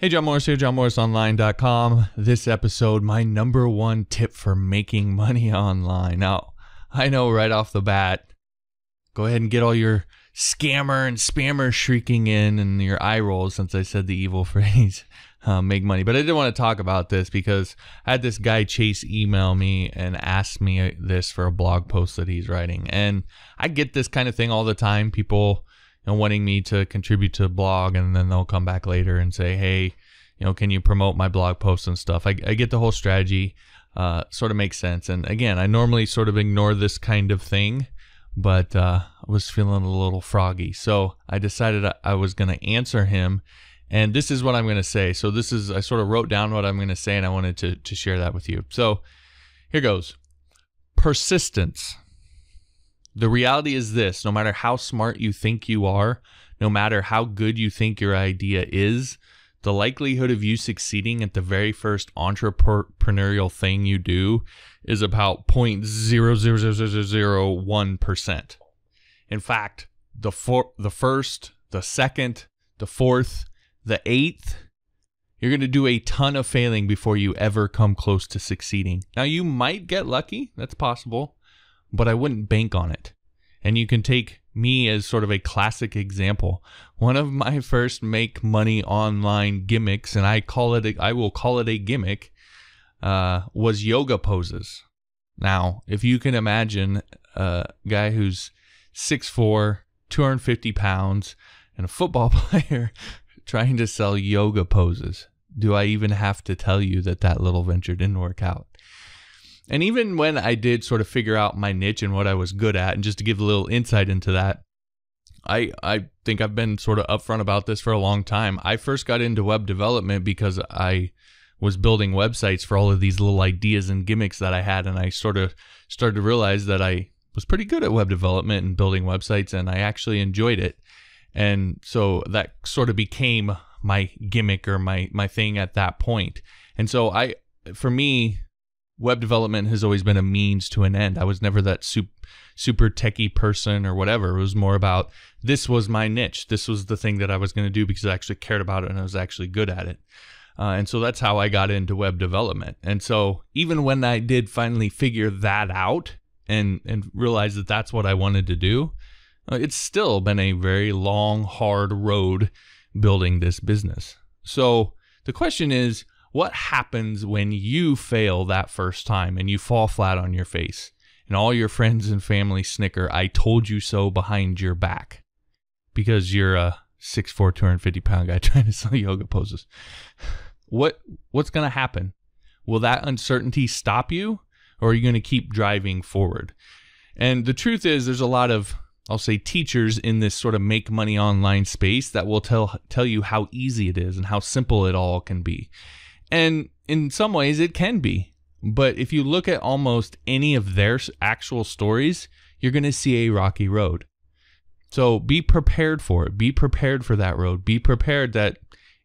Hey, John Morris here, johnmorrisonline.com. This episode, my number one tip for making money online. Now, I know right off the bat, go ahead and get all your scammer and spammer shrieking in and your eye rolls since I said the evil phrase, make money. But I did want to talk about this because I had this guy Chase email me and ask me this for a blog post that he's writing. And I get this kind of thing all the time. People wanting me to contribute to a blog, and then they'll come back later and say, hey, can you promote my blog posts and stuff? I get the whole strategy, sort of makes sense. And again, I normally sort of ignore this kind of thing, but I was feeling a little froggy. So I decided I was going to answer him, and this is what I'm going to say. So I sort of wrote down what I'm going to say, and I wanted to share that with you. So here goes. Persistence. The reality is this: no matter how smart you think you are, no matter how good you think your idea is, the likelihood of you succeeding at the very first entrepreneurial thing you do is about 0.00001%. In fact, the first, the second, the fourth, the eighth, you're going to do a ton of failing before you ever come close to succeeding. Now, you might get lucky. That's possible. But I wouldn't bank on it. And you can take me as sort of a classic example. One of my first make money online gimmicks, and I will call it a gimmick, was yoga poses. Now, if you can imagine a guy who's 6'4", 250 pounds, and a football player trying to sell yoga poses, do I even have to tell you that little venture didn't work out? And even when I did sort of figure out my niche and what I was good at, and just to give a little insight into that, I think I've been sort of upfront about this for a long time. I first got into web development because I was building websites for all of these little ideas and gimmicks that I had, and I sort of started to realize that I was pretty good at web development and building websites, and I actually enjoyed it. And so that sort of became my gimmick or my thing at that point. And so for me, web development has always been a means to an end. I was never that super techie person or whatever. It was more about, this was my niche. This was the thing that I was going to do because I actually cared about it and I was actually good at it. And so that's how I got into web development. And so even when I did finally figure that out and realize that that's what I wanted to do, it's still been a very long, hard road building this business. So the question is, what happens when you fail that first time and you fall flat on your face and all your friends and family snicker, "I told you so," behind your back because you're a 6'4", 250-pound guy trying to sell yoga poses? What's going to happen? Will that uncertainty stop you, or are you going to keep driving forward? And the truth is, there's a lot of, I'll say, teachers in this sort of make money online space that will tell you how easy it is and how simple it all can be. And in some ways it can be, but if you look at almost any of their actual stories, you're going to see a rocky road. So be prepared for it. Be prepared for that road. Be prepared that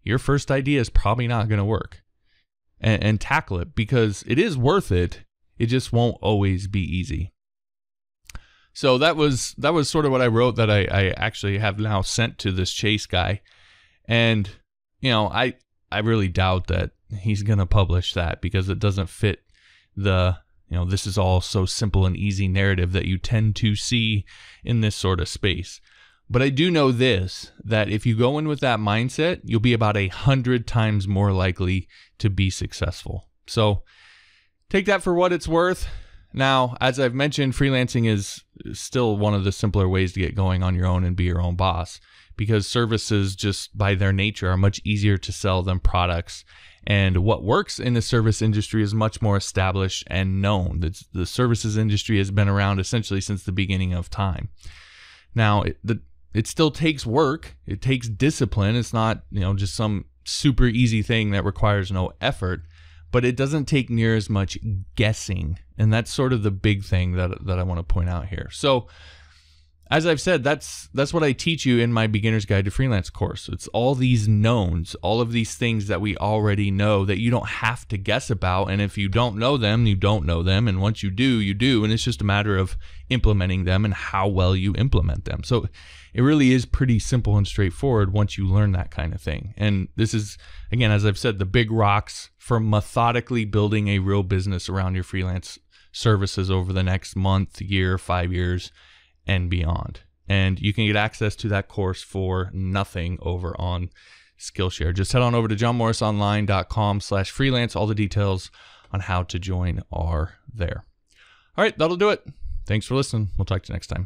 your first idea is probably not going to work, and tackle it because it is worth it. It just won't always be easy. So that was sort of what I wrote that I actually have now sent to this Chase guy. And, I really doubt that he's going to publish that because it doesn't fit the, this is all so simple and easy narrative that you tend to see in this sort of space. But I do know this, that if you go in with that mindset, you'll be about 100 times more likely to be successful. So take that for what it's worth. Now, as I've mentioned, freelancing is still one of the simpler ways to get going on your own and be your own boss, because services, just by their nature, are much easier to sell than products. And what works in the service industry is much more established and known. The services industry has been around essentially since the beginning of time. Now, it still takes work. It takes discipline. It's not, just some super easy thing that requires no effort, but it doesn't take near as much guessing. And that's sort of the big thing that I want to point out here. So as I've said, that's what I teach you in my Beginner's Guide to Freelance course. It's all these knowns, all of these things that we already know that you don't have to guess about. And if you don't know them, you don't know them. And once you do, you do. And it's just a matter of implementing them and how well you implement them. So it really is pretty simple and straightforward once you learn that kind of thing. And this is, again, as I've said, the big rocks for methodically building a real business around your freelance services over the next month, year, 5 years, and beyond. And you can get access to that course for nothing over on Skillshare. Just head on over to johnmorrisonline.com/freelance. All the details on how to join are there. All right, that'll do it. Thanks for listening. We'll talk to you next time.